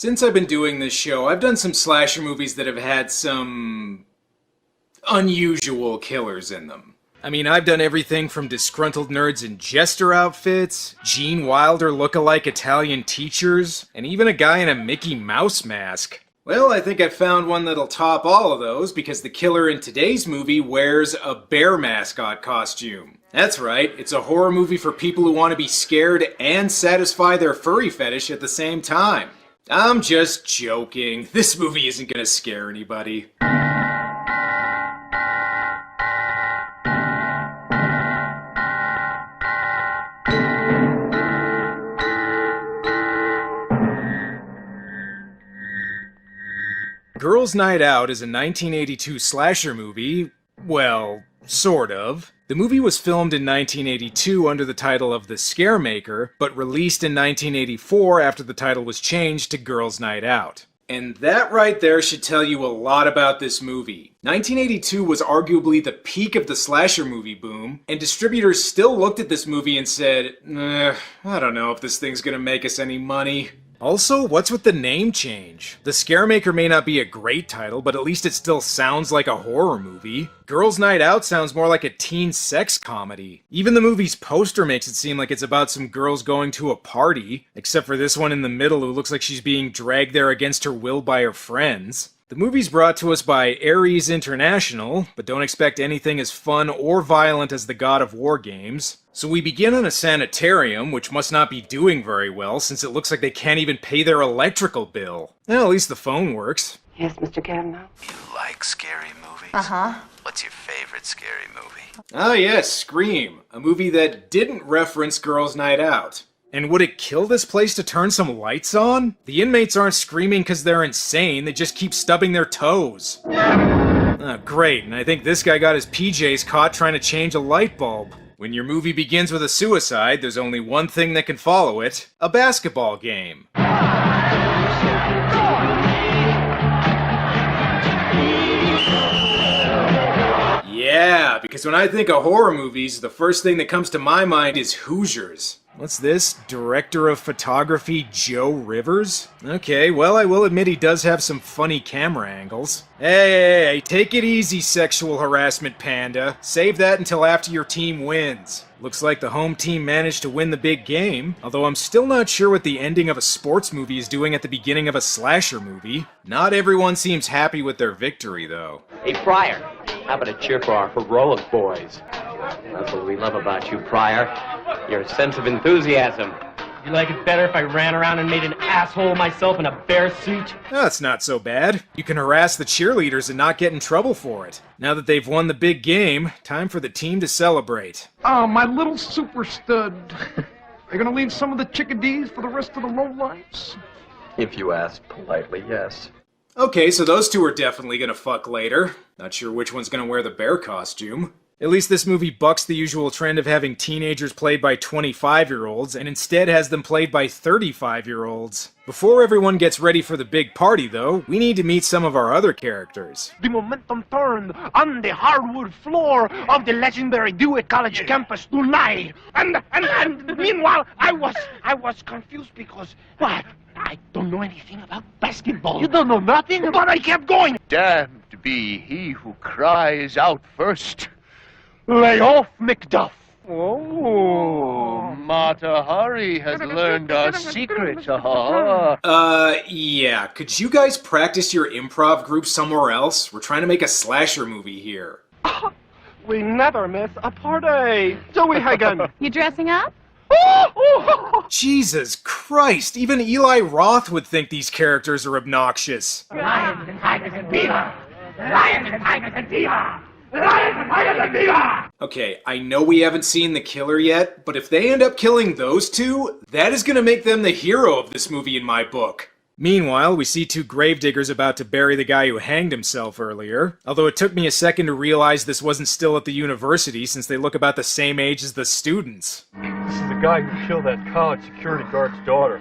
Since I've been doing this show, I've done some slasher movies that have had some unusual killers in them. I mean, I've done everything from disgruntled nerds in jester outfits, Gene Wilder look-alike Italian teachers, and even a guy in a Mickey Mouse mask. Well, I think I found one that'll top all of those because the killer in today's movie wears a bear mascot costume. That's right, it's a horror movie for people who want to be scared and satisfy their furry fetish at the same time. I'm just joking. This movie isn't gonna scare anybody. Girls' Night Out is a 1982 slasher movie. Well, sort of. The movie was filmed in 1982 under the title of The Scaremaker, but released in 1984 after the title was changed to Girls' Night Out. And that right there should tell you a lot about this movie. 1982 was arguably the peak of the slasher movie boom, and distributors still looked at this movie and said, I don't know if this thing's gonna make us any money. Also, what's with the name change? The Scaremaker may not be a great title, but at least it still sounds like a horror movie. Girls' Night Out sounds more like a teen sex comedy. Even the movie's poster makes it seem like it's about some girls going to a party, except for this one in the middle who looks like she's being dragged there against her will by her friends. The movie's brought to us by Ares International, but don't expect anything as fun or violent as the God of War games. So we begin in a sanitarium, which must not be doing very well since it looks like they can't even pay their electrical bill. Well, at least the phone works. Yes, Mr. Kavanaugh? You like scary movies? Uh-huh. What's your favorite scary movie? Ah yes, Scream, a movie that didn't reference Girls' Night Out. And would it kill this place to turn some lights on? The inmates aren't screaming because they're insane, they just keep stubbing their toes. Oh, great, and I think this guy got his PJs caught trying to change a light bulb. When your movie begins with a suicide, there's only one thing that can follow it: a basketball game. Yeah, because when I think of horror movies, the first thing that comes to my mind is Hoosiers. What's this? Director of Photography Joe Rivers? Okay, well, I will admit he does have some funny camera angles. Hey, take it easy, sexual harassment panda. Save that until after your team wins. Looks like the home team managed to win the big game, although I'm still not sure what the ending of a sports movie is doing at the beginning of a slasher movie. Not everyone seems happy with their victory, though. Hey, Pryor, how about a cheer for our heroic boys? That's what we love about you, Pryor. Your sense of enthusiasm. You like it better if I ran around and made an asshole of myself in a bear suit? That's not so bad. You can harass the cheerleaders and not get in trouble for it. Now that they've won the big game, time for the team to celebrate. Oh, my little super stud. Are you gonna leave some of the chickadees for the rest of the lowlifes? If you ask politely, yes. Okay, so those two are definitely gonna fuck later. Not sure which one's gonna wear the bear costume. At least this movie bucks the usual trend of having teenagers played by 25-year-olds, and instead has them played by 35-year-olds. Before everyone gets ready for the big party, though, we need to meet some of our other characters. The momentum turned on the hardwood floor of the legendary Dewey College campus tonight. And meanwhile, I was confused because, well, I don't know anything about basketball. You don't know nothing? But I kept going. Damned be he who cries out first. Lay off, McDuff. Oh, Mata Hari has learned our secret. Yeah, could you guys practice your improv group somewhere else? We're trying to make a slasher movie here. We never miss a party. Joey Hagen. You dressing up? Jesus Christ, even Eli Roth would think these characters are obnoxious. Lions and tigers and beaver. Lions and tigers and beaver. Lions and tigers and beaver. Okay, I know we haven't seen the killer yet, but if they end up killing those two, that is gonna make them the hero of this movie in my book. Meanwhile, we see two gravediggers about to bury the guy who hanged himself earlier, although it took me a second to realize this wasn't still at the university since they look about the same age as the students. This is the guy who killed that college security guard's daughter.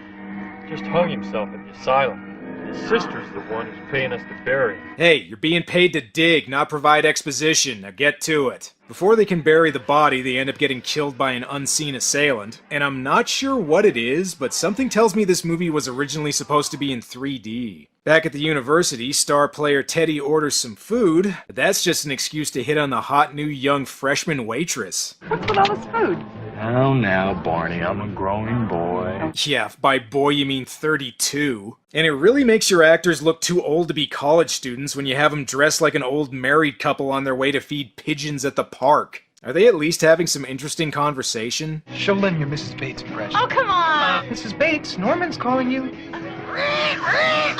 Just hung himself at the asylum. Sister's the one who's paying us to bury him. Hey, you're being paid to dig, not provide exposition. Now get to it. Before they can bury the body, they end up getting killed by an unseen assailant. And I'm not sure what it is, but something tells me this movie was originally supposed to be in 3D. Back at the university, star player Teddy orders some food, but that's just an excuse to hit on the hot new young freshman waitress. What's with all this food? Oh, now, Barney, I'm a growing boy. Yeah, if by boy you mean 32. And it really makes your actors look too old to be college students when you have them dressed like an old married couple on their way to feed pigeons at the park. Are they at least having some interesting conversation? She'll lend you Mrs. Bates' impression. Oh, come on! Mrs. Bates, Norman's calling you.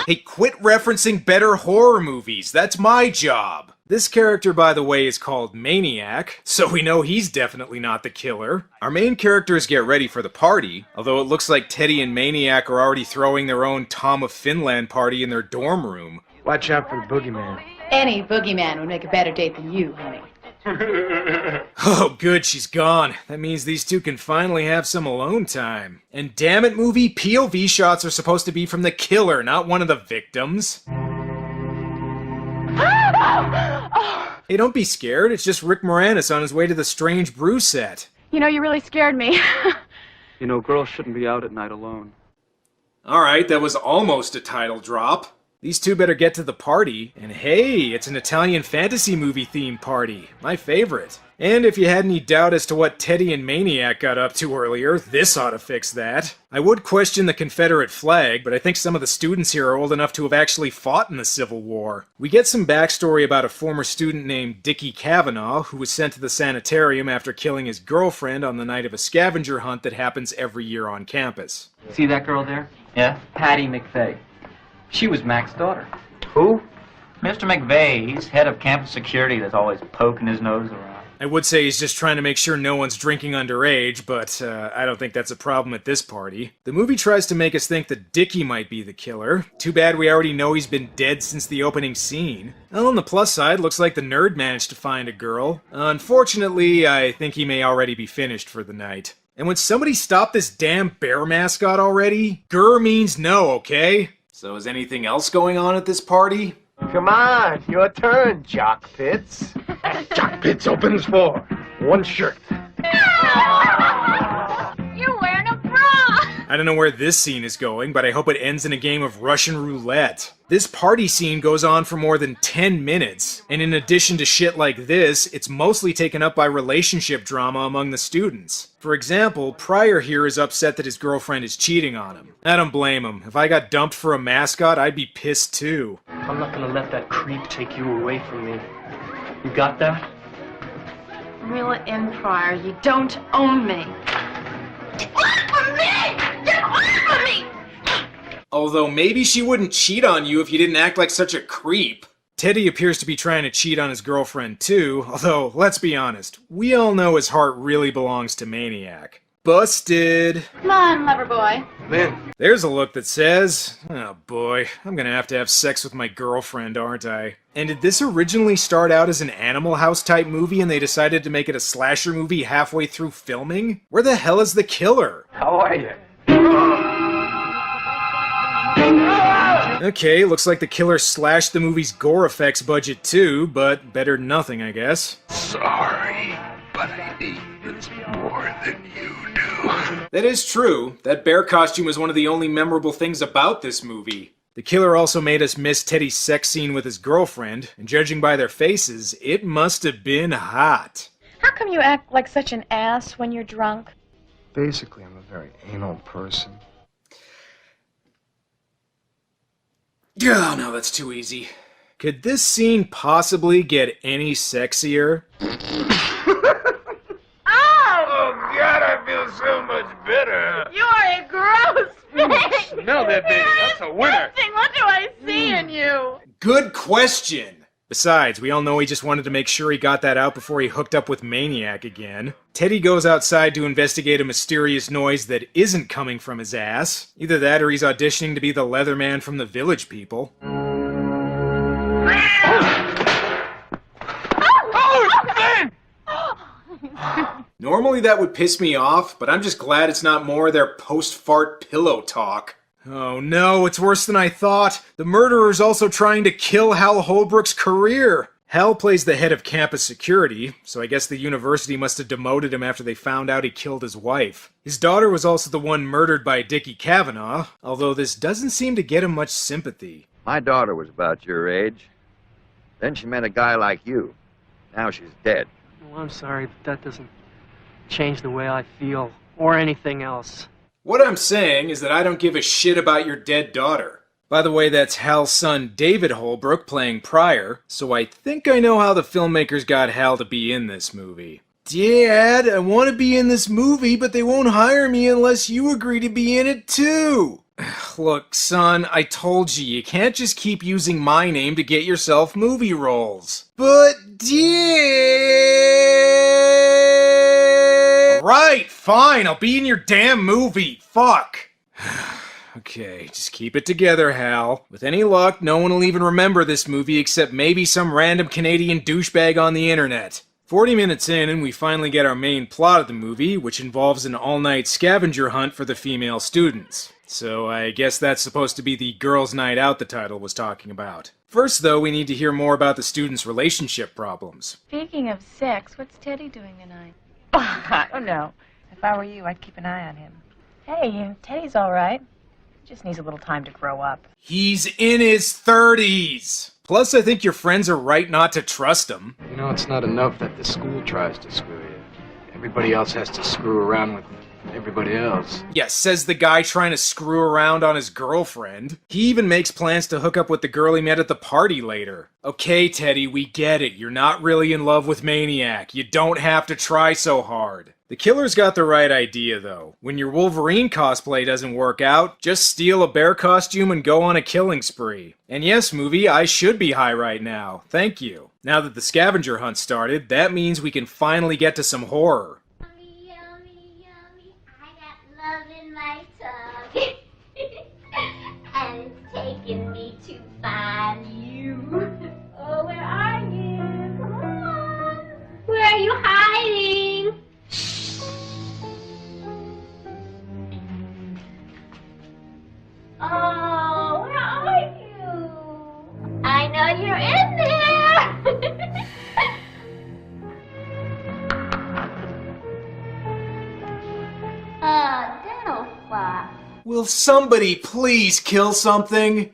Hey, quit referencing better horror movies. That's my job. This character, by the way, is called Maniac, so we know he's definitely not the killer. Our main characters get ready for the party, although it looks like Teddy and Maniac are already throwing their own Tom of Finland party in their dorm room. Watch out for the boogeyman. Any boogeyman would make a better date than you, honey. Oh, good, she's gone. That means these two can finally have some alone time. And damn it, movie, POV shots are supposed to be from the killer, not one of the victims. Hey, don't be scared. It's just Rick Moranis on his way to the Strange Brew set. You know, you really scared me. You know, girls shouldn't be out at night alone. Alright, that was almost a title drop. These two better get to the party. And hey, it's an Italian fantasy movie themed party. My favorite. And if you had any doubt as to what Teddy and Maniac got up to earlier, this ought to fix that. I would question the Confederate flag, but I think some of the students here are old enough to have actually fought in the Civil War. We get some backstory about a former student named Dickie Kavanaugh, who was sent to the sanitarium after killing his girlfriend on the night of a scavenger hunt that happens every year on campus. See that girl there? Yeah? Patty McVeigh. She was Mac's daughter. Who? Mr. McVeigh, he's head of campus security that's always poking his nose around. I would say he's just trying to make sure no one's drinking underage, but I don't think that's a problem at this party. The movie tries to make us think that Dickie might be the killer. Too bad we already know he's been dead since the opening scene. Well, on the plus side, looks like the nerd managed to find a girl. Unfortunately, I think he may already be finished for the night. And would somebody stop this damn bear mascot already? Grr means no, okay? So is anything else going on at this party? Come on, your turn, Jock Pitts. Jock Pitts opens for one shirt. You're wearing a bra! I don't know where this scene is going, but I hope it ends in a game of Russian roulette. This party scene goes on for more than 10 minutes, and in addition to shit like this, it's mostly taken up by relationship drama among the students. For example, Pryor here is upset that his girlfriend is cheating on him. I don't blame him. If I got dumped for a mascot, I'd be pissed too. I'm not gonna let that creep take you away from me. You got that? Reel it in, Pryor. You don't own me. Get off of me! Get off of me! Although maybe she wouldn't cheat on you if you didn't act like such a creep. Teddy appears to be trying to cheat on his girlfriend too, although, let's be honest, we all know his heart really belongs to Maniac. Busted! Come on, lover boy. Lynn. There's a look that says, oh boy, I'm gonna have to have sex with my girlfriend, aren't I? And did this originally start out as an Animal House type movie and they decided to make it a slasher movie halfway through filming? Where the hell is the killer? How are you? Okay, looks like the killer slashed the movie's gore effects budget too, but better than nothing, I guess. Sorry, but I need this more than you do. That is true. That bear costume is one of the only memorable things about this movie. The killer also made us miss Teddy's sex scene with his girlfriend, and judging by their faces, it must have been hot. How come you act like such an ass when you're drunk? Basically, I'm a very anal person. Oh, no, that's too easy. Could this scene possibly get any sexier? Oh, God, I feel so much better. You are a gross thing! Smell that, baby. That's a winner. What do I see in you? Good question! Besides, we all know he just wanted to make sure he got that out before he hooked up with Maniac again. Teddy goes outside to investigate a mysterious noise that isn't coming from his ass. Either that or he's auditioning to be the Leatherman from the Village People. Normally that would piss me off, but I'm just glad it's not more of their post-fart pillow talk. Oh no, it's worse than I thought. The murderer's also trying to kill Hal Holbrook's career. Hal plays the head of campus security, so I guess the university must have demoted him after they found out he killed his wife. His daughter was also the one murdered by Dickie Kavanaugh, although this doesn't seem to get him much sympathy. My daughter was about your age. Then she met a guy like you. Now she's dead. Well, I'm sorry, but that doesn't change the way I feel, or anything else. What I'm saying is that I don't give a shit about your dead daughter. By the way, that's Hal's son David Holbrook playing Pryor, so I think I know how the filmmakers got Hal to be in this movie. Dad, I want to be in this movie, but they won't hire me unless you agree to be in it too. Look, son, I told you, you can't just keep using my name to get yourself movie roles. But, Dad... Right, fine, I'll be in your damn movie. Fuck. Okay, just keep it together, Hal. With any luck, no one will even remember this movie except maybe some random Canadian douchebag on the internet. 40 minutes in, and we finally get our main plot of the movie, which involves an all-night scavenger hunt for the female students. So I guess that's supposed to be the Girls' Night Out the title was talking about. First, though, we need to hear more about the students' relationship problems. Speaking of sex, what's Teddy doing tonight? I don't know. If I were you, I'd keep an eye on him. Hey, Teddy's all right. Just needs a little time to grow up. He's in his 30s! Plus, I think your friends are right not to trust him. You know, it's not enough that the school tries to screw you. Everybody else has to screw around with everybody else. Yes, says the guy trying to screw around on his girlfriend. He even makes plans to hook up with the girl he met at the party later. Okay, Teddy, we get it. You're not really in love with Maniac. You don't have to try so hard. The killer's got the right idea, though. When your Wolverine cosplay doesn't work out, just steal a bear costume and go on a killing spree. And yes, movie, I should be high right now. Thank you. Now that the scavenger hunt started, that means we can finally get to some horror. Yummy, yummy, yummy, I got love in my tummy. And it's taking me to find you. Oh, where are you? Come on. Where are you hiding? Oh, where are you? I know you're in there. Dental floss. Will somebody please kill something?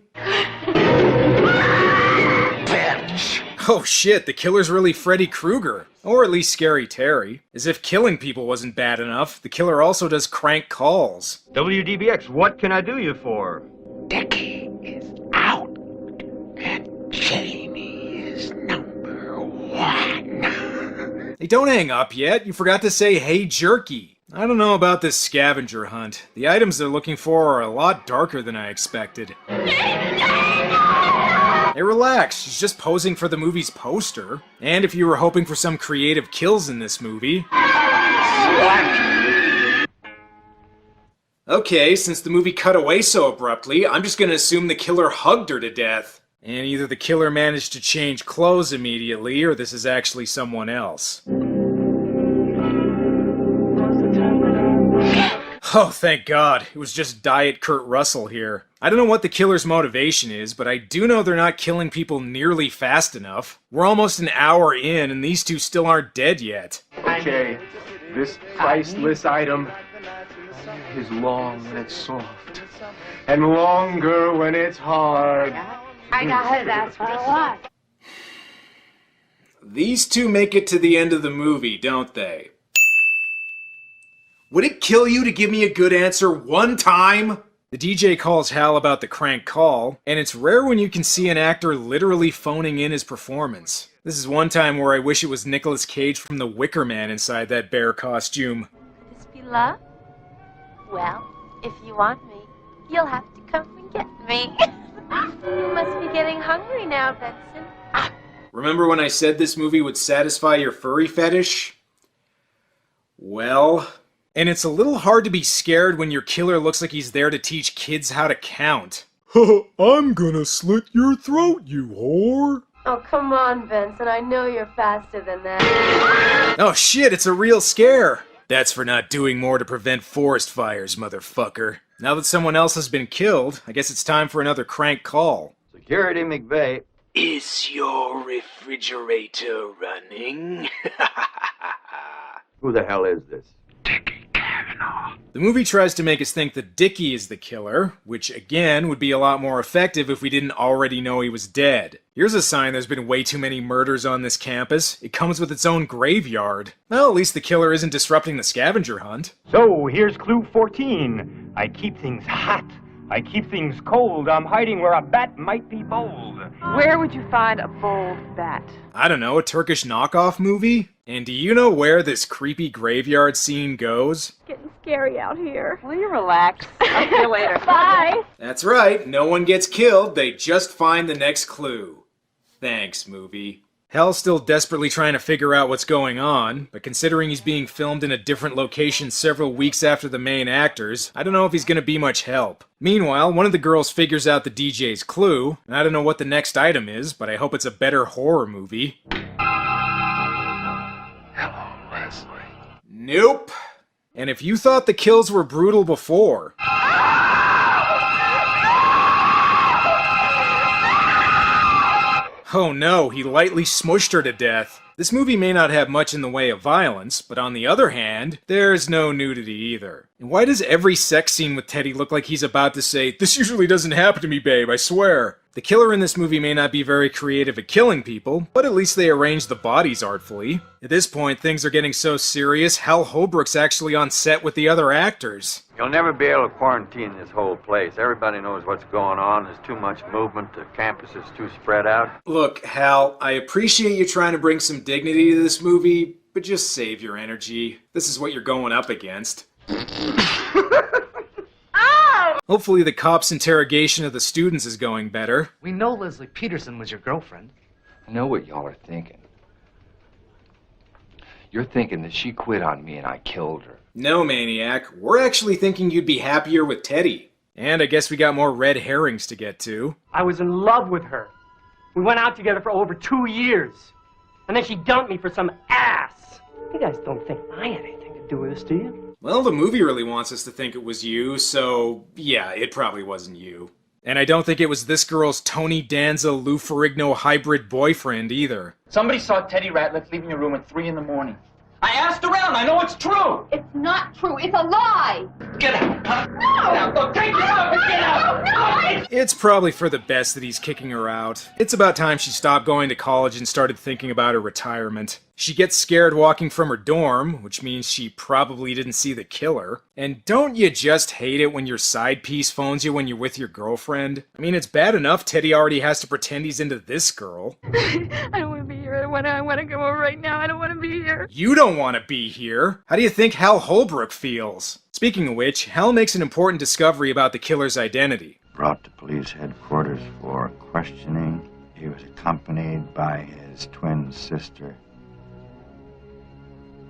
Bitch! Oh shit, the killer's really Freddy Krueger. Or at least Scary Terry. As if killing people wasn't bad enough, the killer also does crank calls. WDBX, what can I do you for? Dickie is out, and Jamie is number one. Hey, don't hang up yet. You forgot to say, hey, jerky. I don't know about this scavenger hunt. The items they're looking for are a lot darker than I expected. Hey, relax. She's just posing for the movie's poster. And if you were hoping for some creative kills in this movie... Okay, since the movie cut away so abruptly, I'm just gonna assume the killer hugged her to death. And either the killer managed to change clothes immediately, or this is actually someone else. Oh, thank God. It was just Diet Kurt Russell here. I don't know what the killer's motivation is, but I do know they're not killing people nearly fast enough. We're almost an hour in, and these two still aren't dead yet. Okay, this priceless item is long when it's soft, and longer when it's hard. I got it, that's what I want. These two make it to the end of the movie, don't they? Would it kill you to give me a good answer one time? The DJ calls Hal about the crank call, and it's rare when you can see an actor literally phoning in his performance. This is one time where I wish it was Nicolas Cage from The Wicker Man inside that bear costume. Could this be love? Well, if you want me, you'll have to come and get me. You must be getting hungry now, Benson. Remember when I said this movie would satisfy your furry fetish? Well... And it's a little hard to be scared when your killer looks like he's there to teach kids how to count. I'm gonna slit your throat, you whore. Oh, come on, Benson. I know you're faster than that. Oh shit, it's a real scare. That's for not doing more to prevent forest fires, motherfucker. Now that someone else has been killed, I guess it's time for another crank call. Security McVeigh. Is your refrigerator running? Who the hell is this? The movie tries to make us think that Dickie is the killer, which again would be a lot more effective if we didn't already know he was dead. Here's a sign there's been way too many murders on this campus. It comes with its own graveyard. Well, at least the killer isn't disrupting the scavenger hunt. So, here's clue 14. I keep things hot. I keep things cold. I'm hiding where a bat might be bold. Where would you find a bold bat? I don't know, a Turkish knockoff movie? And do you know where this creepy graveyard scene goes? Getting scary out here. Will you relax? I'll see you later. Bye. That's right, no one gets killed, they just find the next clue. Thanks, movie. Hal's still desperately trying to figure out what's going on, but considering he's being filmed in a different location several weeks after the main actors, I don't know if he's gonna be much help. Meanwhile, one of the girls figures out the DJ's clue, and I don't know what the next item is, but I hope it's a better horror movie. Hello, Leslie. Nope. And if you thought the kills were brutal before... Oh no, he lightly smushed her to death. This movie may not have much in the way of violence, but on the other hand, there's no nudity either. And why does every sex scene with Teddy look like he's about to say, "This usually doesn't happen to me, babe, I swear"? The killer in this movie may not be very creative at killing people, but at least they arranged the bodies artfully. At this point, things are getting so serious, Hal Holbrook's actually on set with the other actors. You'll never be able to quarantine this whole place. Everybody knows what's going on. There's too much movement. The campus is too spread out. Look, Hal, I appreciate you trying to bring some dignity to this movie, but just save your energy. This is what you're going up against. Hopefully the cops' interrogation of the students is going better. We know Leslie Peterson was your girlfriend. I know what y'all are thinking. You're thinking that she quit on me and I killed her. No, Maniac. We're actually thinking you'd be happier with Teddy. And I guess we got more red herrings to get to. I was in love with her. We went out together for over 2 years. And then she dumped me for some ass. You guys don't think I had anything to do with this, do you? Well, the movie really wants us to think it was you, so yeah, it probably wasn't you. And I don't think it was this girl's Tony Danza Lou Ferrigno hybrid boyfriend either. Somebody saw Teddy Ratliff leaving your room at 3 in the morning. I asked around. I know it's true. It's not true. It's a lie. Get out. Huh? No. Get out. Go take yourself and get out. No. It's probably for the best that he's kicking her out. It's about time she stopped going to college and started thinking about her retirement. She gets scared walking from her dorm, which means she probably didn't see the killer. And don't you just hate it when your side piece phones you when you're with your girlfriend? I mean, it's bad enough Teddy already has to pretend he's into this girl. I don't want to be here. I want to go over right now. I don't want to be here. You don't want to be here. How do you think Hal Holbrook feels? Speaking of which, Hal makes an important discovery about the killer's identity. Brought to police headquarters for questioning. He was accompanied by his twin sister.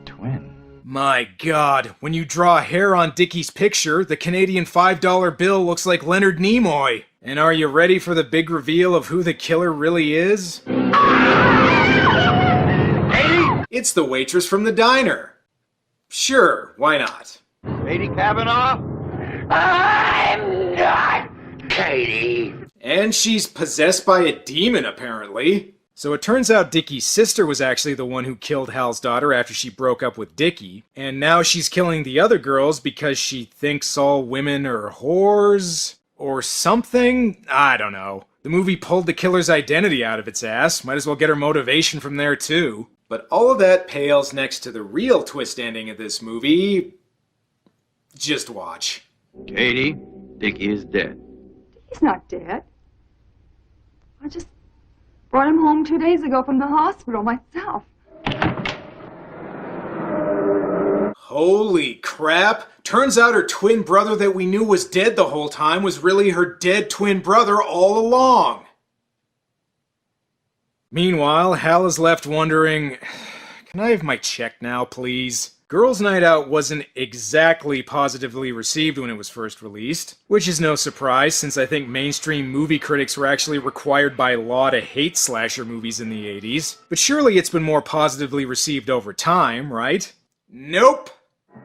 Twin? My God, when you draw hair on Dickie's picture, the Canadian $5 bill looks like Leonard Nimoy. And are you ready for the big reveal of who the killer really is? Hey! It's the waitress from the diner. Sure, why not? Lady Kavanaugh? I'm not Katie. And she's possessed by a demon, apparently. So it turns out Dickie's sister was actually the one who killed Hal's daughter after she broke up with Dickie. And now she's killing the other girls because she thinks all women are whores? Or something? I don't know. The movie pulled the killer's identity out of its ass. Might as well get her motivation from there too. But all of that pales next to the real twist ending of this movie. Just watch. Katie, Dickie is dead. He's not dead. I just brought him home 2 days ago from the hospital myself. Holy crap! Turns out her twin brother that we knew was dead the whole time was really her dead twin brother all along. Meanwhile, Hal is left wondering, can I have my check now, please? Girls' Night Out wasn't exactly positively received when it was first released, which is no surprise since I think mainstream movie critics were actually required by law to hate slasher movies in the 80s. But surely it's been more positively received over time, right? Nope!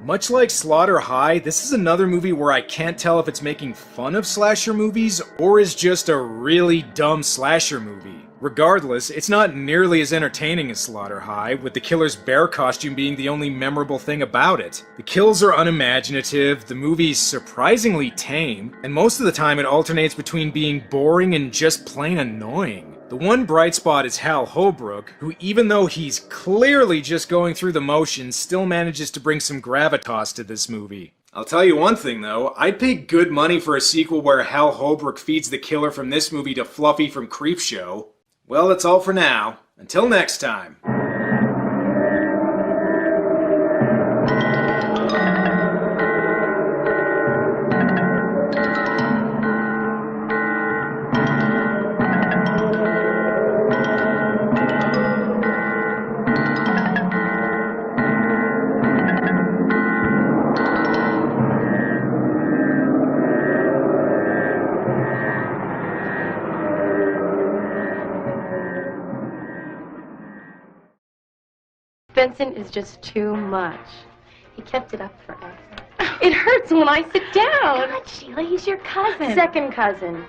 Much like Slaughter High, this is another movie where I can't tell if it's making fun of slasher movies or is just a really dumb slasher movie. Regardless, it's not nearly as entertaining as Slaughter High, with the killer's bear costume being the only memorable thing about it. The kills are unimaginative, the movie's surprisingly tame, and most of the time it alternates between being boring and just plain annoying. The one bright spot is Hal Holbrook, who even though he's clearly just going through the motions, still manages to bring some gravitas to this movie. I'll tell you one thing though, I'd pay good money for a sequel where Hal Holbrook feeds the killer from this movie to Fluffy from Creepshow. Well, that's all for now. Until next time. Vincent is just too much. He kept it up forever. It hurts when I sit down. God, Sheila, he's your cousin. Second cousin.